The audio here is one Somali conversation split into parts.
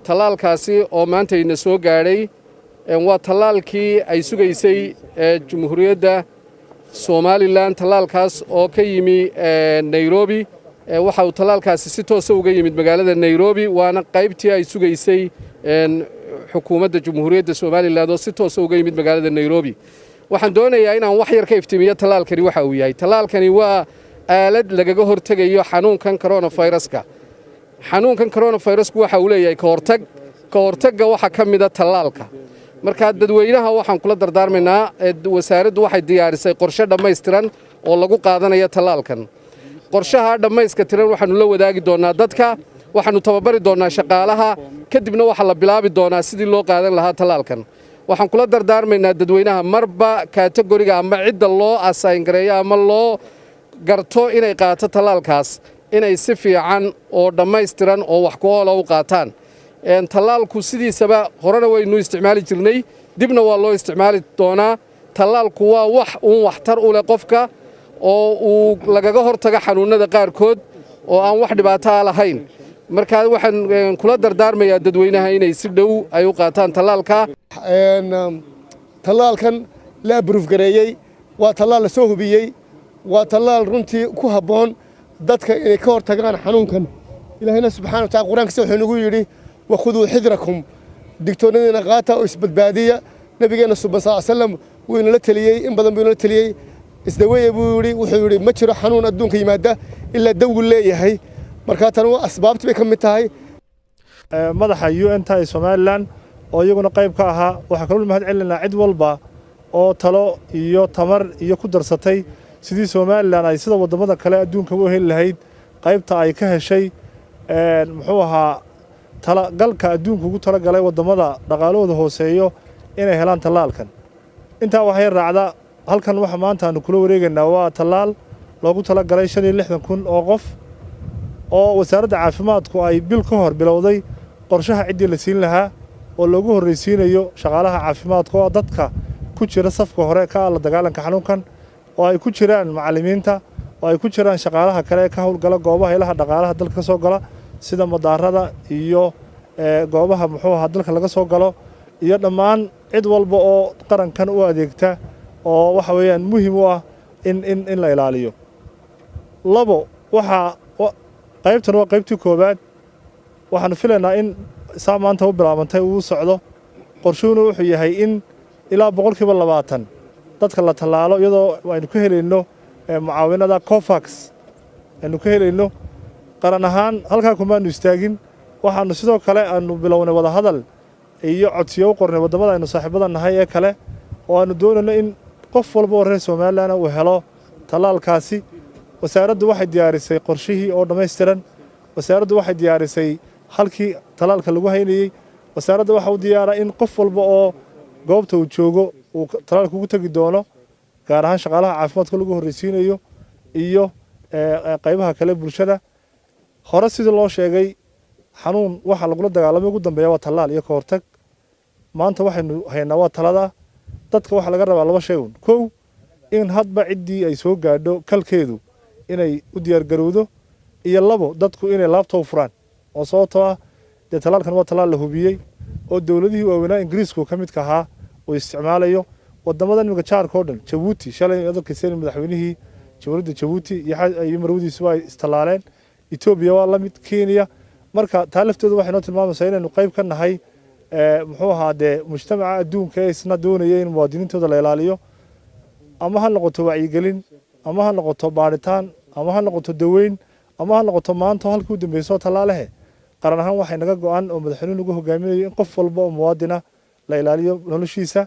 talaalkaasi oo maanta ina soo gaadhay waa talaalkii ay sugaysay Jamhuuriyadda Somaliland talaalkaas oo ka yimi Nairobi waxa uu talaalkaasi si toos ah uga yimid magaalada Nairobi waana qaybtii ay sugaysay xukuumadda Jamhuuriyadda Somaliland oo si toos ah uga yimid magaalada Nairobi waxaan doonayaa inaan wax yar ka iftiimiyo talaalkani waxa uu yahay talaalkani waa aalad lagaga hortagayo xanuunkan coronavirus-ka waxa uu leeyahay ka hortagga waxa ka mid ah talaalka marka dadweynaha waxaan kula dardaarmaynaa wasaaraddu waxay diyaarisay qorshe dhammaystiran oo lagu qaadanayo talaalkan qorshaha dhammaystiran waxaanu la wadaagi doonaa dadka waxaanu tababari doonaa shaqaalaha kadibna waxa la bilaabi doonaa sidii loo qaadan lahaa talaalkan waxaan kula dardaarmaynaa dadweynaha marba kategoriga ama cidda loo assign gareeyo ama loo garto inay qaato talaalkaas inay si fiican oo dhammaystiran oo wax ku ool u qaataan talaalku sidiisaba horena waynu isticmaali jirnay dibna waa loo isticmaali doonaa talaalku waa wax waxtar u leh qofka oo uu lagaga hortago xanuunada qaarkood oo aan wax dhibaato lahayn marka waxaan kula dardaarmayaa dadweynaha inay si dhow ay u qaataan talaalka talaalkan la proof gareeyay waa talaal la soo hubiyay waa talaal runtii ku haboon dadka inay ka hortagaan xanuunkan ilaahayna subxaanahu wa ta'ala quraankiisa wuxuu nagu yiri وخذوا حذركم دكتورنا قاتا وإسبادية نبينا صلى الله عليه وسلم وين لتليي إن بدن بين لتليي إسدويه بوري وحوري ما تشرح حنون الدون كيمادة إلا دول ليه هي مركاتنا أسباب تبي كم متاعي ماذا حيو أنت Somaliland أو يكون قريب كها وحكروا المهد علنا عد والبا أو طلع يو تمر يو كدر ستي سيدي Somaliland أي سيدا وضمنا كلا الدون كوه الهيد قريب تاعي كهالشيء محوها galka adduunka ugu tala galay wadamada dhaqaalahooda hooseeyo inay helaan talaalkan inta waxay raacda halkan waxa maanta aanu kula wareegaynaa waa talaal loogu tala galay 65,000 oo qof oo wasaaradda caafimaadku ay bil ka hor bilowday qorshaha cidii la siin lahaa oo lagu horeysiinayo shaqaalaha caafimaadka oo dadka ku jira safka hore ka la dagaalanka xanuunkan oo ay ku jiraan macallimiinta oo ay ku jiraan shaqaalaha kale ka howlgala goobaha ilaha dhaqaalaha dalka soo gala sida madaarada iyo goobaha muxuu dalka laga soo galo iyo dhammaan cid walba oo qarankan u adeegta oo waxa weeyaan muhiim u ah in la ilaaliyo labo waxa qaybtan waa qaybtii koobaad waxaan filaynaa in maanta u bilaabantay uu socdo qorshuhuna wuxuu yahay in ilaa 20% dadka la talaalo iyadoo aynu ka helayno mucaawinada Covax aynu ka helayno qaran ahaan halka kumaanu istaagin waxaanu sidoo kale aanu bilownay wada hadal iyo codsiyo u qornay wadamada aynu saaxiibada nahay ee kale oo aanu doonayno in qof walba oo reer Somaliland uu helo talaalkaasi wasaaraddu waxay diyaarisay qorshihii oo dhameystiran wasaaraddu waxay diyaarisay halkii talaalka lagu haynayay wasaaraddu waxa uu diyaaray in qof walba oo goobta uu joogo uu talaalka ugu tagi doono gaar ahaan shaqaalaha caafimaadka lagu horeysiinayo iyo qaybaha kale bulshada hore sidii loo sheegay xanuun waxa lagu dagaalamay ugu dambeeya waa talaal iyo ka hortag maanta waxaynu haynaa waa talada dadka waxa laga rabaa laba shay koow in hadba cidii ay soo gaadho kalkeedu inay u diyaar garowdo iyo labo dadku inay laabto furaan oo sababtoo ah talaalkan waa talaal la hubiyay oo dawladihii waaweynaa Ingiriisku ka mid ka ahaa oo isticmaalayo wadamadan imika jaarka oo dhan Djibouti shalay dadkiisii madaxweynihii Jamhuuriyadda Djibouti iyo marwadiisu waa istalaaleen Ethiopia waa la mid Kenya marka taalaftoodu waxay noo tilmaamaysaa inaynu qayb ka nahay muxuu ahaade mujtamaca adduunka ee isna doonaya in muwaadiniintooda la ilaaliyo ama ha noqoto wacyigelin ama ha noqoto baaritaan ama ha noqoto daweyn ama ha noqoto maanta halkii u dambeysay talaalaha qaran ahaan waxay naga go'an oo madaxweynuhu ugu hogaaminayo in qof walba oo muwaadina la ilaaliyo noloshiisa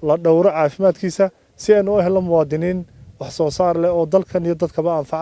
la dhowro caafimaadkiisa si aynu u helno muwaadiniin wax soo saar leh oo dalkan iyo dadkaba anfaca